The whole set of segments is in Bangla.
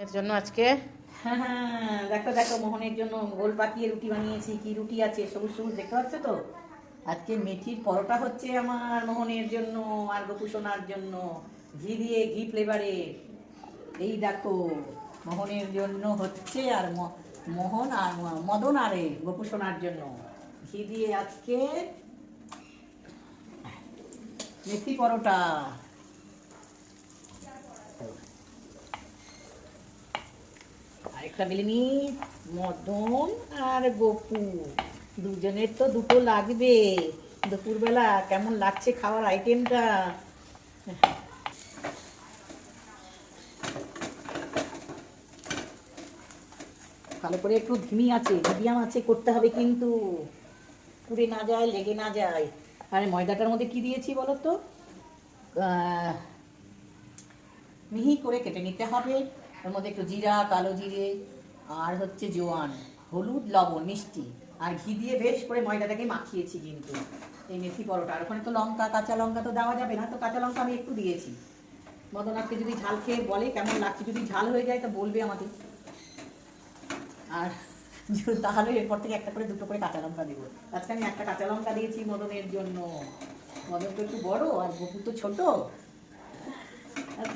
মোহনের জন্য আজকে দেখো দেখো মোহনের জন্য গোল পাকিয়ে রুটি বানিয়েছি। কি রুটি আছে, সবুজ সবুজ দেখতে পাচ্ছ তো। আজকে মেথির পরোটা হচ্ছে আমার মোহনের জন্য আর গোপুসোনার জন্য, ঘি দিয়ে, ঘি ফ্লেভারের। এই দেখো মোহনের জন্য হচ্ছে, আর মোহন আর মদন আরে গোপুসোনার জন্য ঘি দিয়ে আজকে মেথি পরোটা। আরেকটা মিলে নি, মদন আর গপু দুজনের তো দুটো লাগবে। দুপুরবেলা কেমন লাগছে খাওয়ার আইটেমটা। ভালো করে একটু ধিমি আছে, মিডিয়াম আছে করতে হবে কিন্তু, পুড়ে না যায়, লেগে না যায়। আর ময়দাটার মধ্যে কি দিয়েছি বলো তো, মিহি করে কেটে নিতে হবে। ওর মধ্যে একটু জিরা, কালো জিরে, আর হচ্ছে জোয়ান, হলুদ, লবণ, মিষ্টি আর ঘি দিয়ে বেশ করে ময়দাটাকে মাখিয়েছি কিন্তু এই মেথি পরোটা। আর ওখানে তো লঙ্কা, কাঁচা লঙ্কা তো দেওয়া যাবে না, তো কাঁচা লঙ্কা আমি একটু দিয়েছি। মদন আজকে যদি ঝাল খেয়ে বলে কেমন লাগছে, যদি ঝাল হয়ে যায় তো বলবে আমাকে, আর তাহলে এরপর থেকে একটা করে দুটো করে কাঁচা লঙ্কা দেবো। আজকে আমি একটা কাঁচা লঙ্কা দিয়েছি মদনের জন্য। মদন তো একটু বড় আর গপু তো ছোট,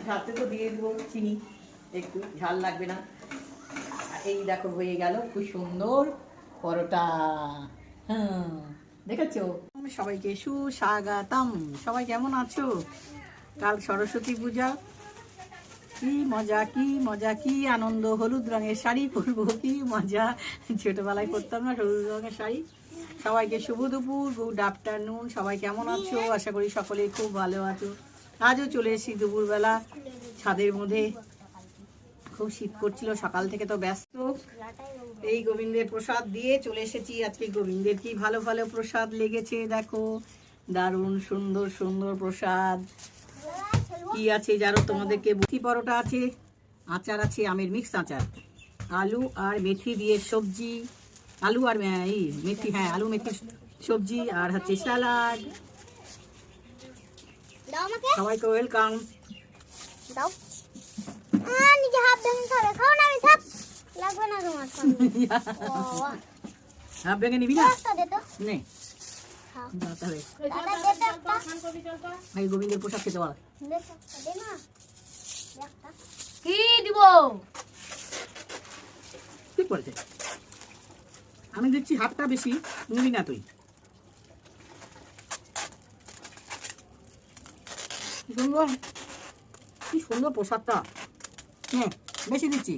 হাতে তো দিয়ে দেবো চিনি, একটু ঝাল লাগবে না। এই দেখো হয়ে গেল খুব সুন্দর পরোটা। দেখেছো? সবাইকে সুস্বাগতম। সবাই কেমন আছো? কাল সরস্বতী পূজা, কি মজা, কি মজা, কি আনন্দ। হলুদ রঙের শাড়ি পরবো, কি মজা। ছোটবেলায় করতাম না হলুদ রঙের শাড়ি। সবাইকে শুভ দুপুর, গুড আফটারনুন। সবাই কেমন আছো? আশা করি সকলে খুব ভালো আছো। আজও চলে এসেছি দুপুরবেলা ছাদের মধ্যে। খুব শীত করছিল, সকাল থেকে তো ব্যস্ত। এই গোবিন্দের প্রসাদ দিয়ে চলে এসেছি। আজকে গোবিন্দের কি ভালো ভালো প্রসাদ লেগেছে দেখো, দারুণ সুন্দর সুন্দর প্রসাদ। কি আছে জানো তোমাদেরকে? মেথি পরোটা আছে, আচার আছে, আমের মিক্স আচার, আলু আর মেথি দিয়ে সবজি, আলু আর মেথি, হ্যাঁ আলু মেথি সবজি, আর হচ্ছে স্যালাড। সবাইকে ওয়েলকাম। দাও নিজে হাফ ভেঙে খাবে, খাও না, আমি থাক লাগবে না তোমার হাফ ভেঙে নিবি না? দে তো নে ভাই গোবিন্দের পোশাক খেতে বল। কি দিব? ঠিক বলছে, আমি দিচ্ছি হাফটা, বেশি নিবি না তুই। সুন্দর, কি সুন্দর প্রসাদটা। হ্যাঁ বেশি দিচ্ছি।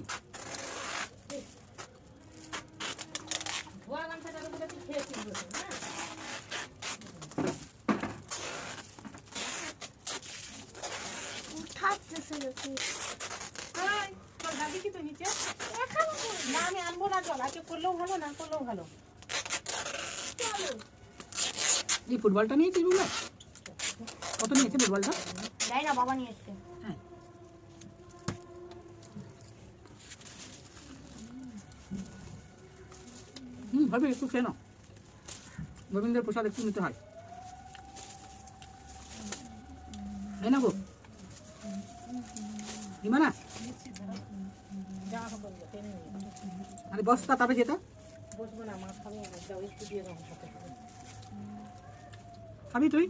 আমি আনবো না জল, আজকে করলেও ভালো, না করলেও ভালো। এই ফুটবলটা নিয়েছিস বুঝলে? কত নিয়েছে ফুটবলটা? যাই না, বাবা নিয়ে এসছে। হ্যাঁ ভাবে একটু খেয়ে নাও, গোবিন্দের প্রসাদ একটু নিতে হয়। না গো নিমা না, আরে বস্তা তবে যেটা খাবি তুই।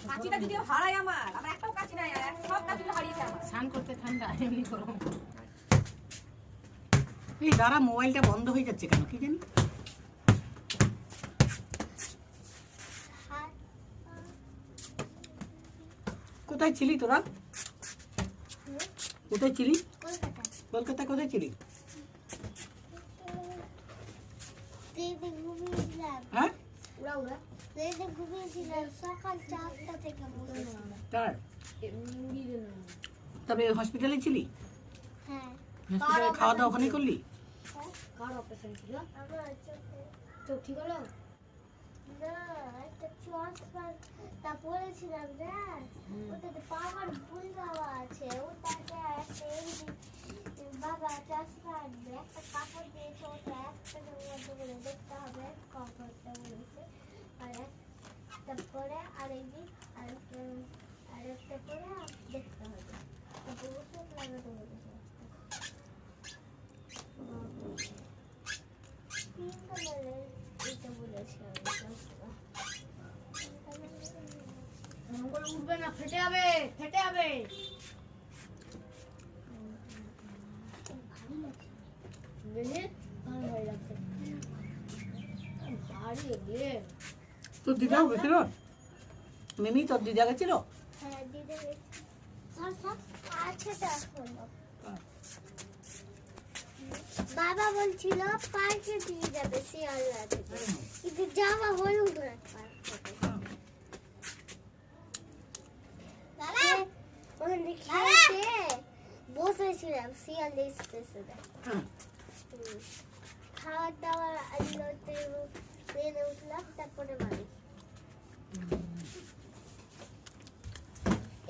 কাঁচিটা যদি হারাই আমার একটাও কাঁচি নাই, সব কাঁচিগুলো হারিয়েছে আমার। স্নান করতে ঠান্ডা, এমনি গরম। এই দাঁড়া, মোবাইলটা বন্ধ হয়ে যাচ্ছে কেন কি জানি। কোথায় ছিলি তোরা? কোথায় ছিলি? কলকাতা কোথায় ছিলি? হ্যাঁ সকাল 4টা থেকে তার তবে হসপিটালে ছিলি? হ্যাঁ। হসপিটালে খাওয়া দাওয়া ওখানে করলি? কার অপারেশন ছিল? চোখ ঠিক হলো? না একটা চশমাটা পরেছিলাম না, ওটাতে পাওয়ার ভুল দেওয়া আছে, ওটাতে একটা বাবা চশমা আনবে, একটা কাপড় দিয়েছে, ওটা একটা মতো করে দেখতে হবে, কাপড়টা বলেছে, আর একটা পরে আরেকদিন আরেকটা পরে দেখতে হবে, তারপর ওষুধ লাগাতে বলেছে। পিঙ্ক কালারের এটা বলেছে আমি চশমা। উঠবে না, ফেটে যাবে, ফেটে যাবে। তোর দিদাও গেছিল? মিমি তোর দিদা গেছিল? হ্যাঁ দিদি আচ্ছা হলো। বাবা বলছিল পার্কে দিয়ে যাবে শিয়ালদা থেকে, কিন্তু যাওয়া হলো না পার্কে। দাদা ওখানে খেলতে বসেছিলাম শিয়ালদা স্টেশনে। খাওয়া দাওয়া আনলো, ট্রেনে উঠলাম, তারপরে বাড়ি।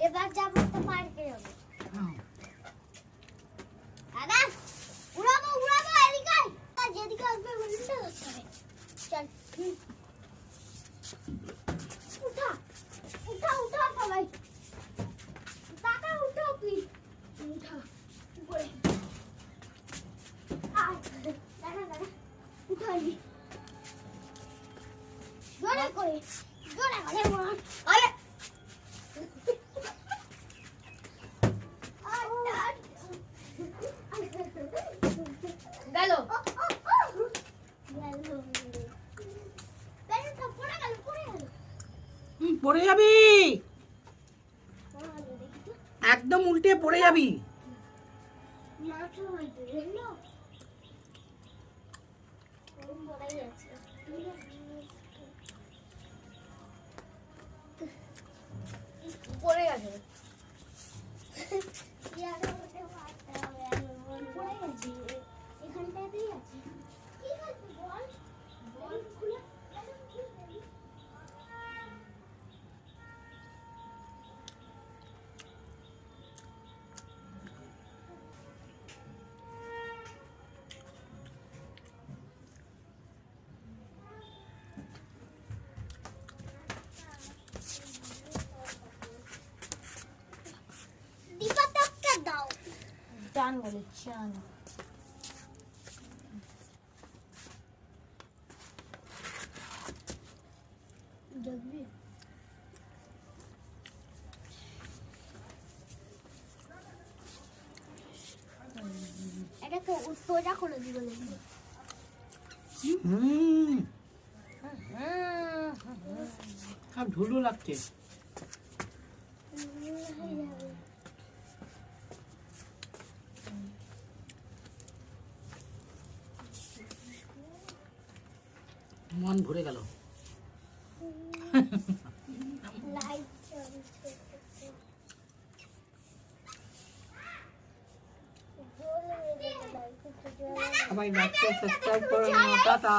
এবার যাবো তো পার্কে যাবো। দাদা উড়াবো উড়াবো, এদিকে আয়, যেদিকে আসবে উল্টো করতে হবে। চল উঠা উঠা উঠা সবাই, টাকা উঠো প্লিজ, উঠা উপরে আয়। দাদা দাদা উঠাই জোরে করে, জোরে করে মার। আরে গেল। পড়ে যাবি, একদম উল্টে পড়ে যাবি। পড়ে গেছে। এখানটাতেই আছে। কি করবি বল? বল খুলে দীপাতককে দাও। চান বলে চান। দেখবি এটাকে সোজা করে দিব দেখবি। সব ধুলো লাগছে। মন ভরে গেল। লাইট জ্বলছে। সবাই লাইক সাবস্ক্রাইব করে নাও, টাটা।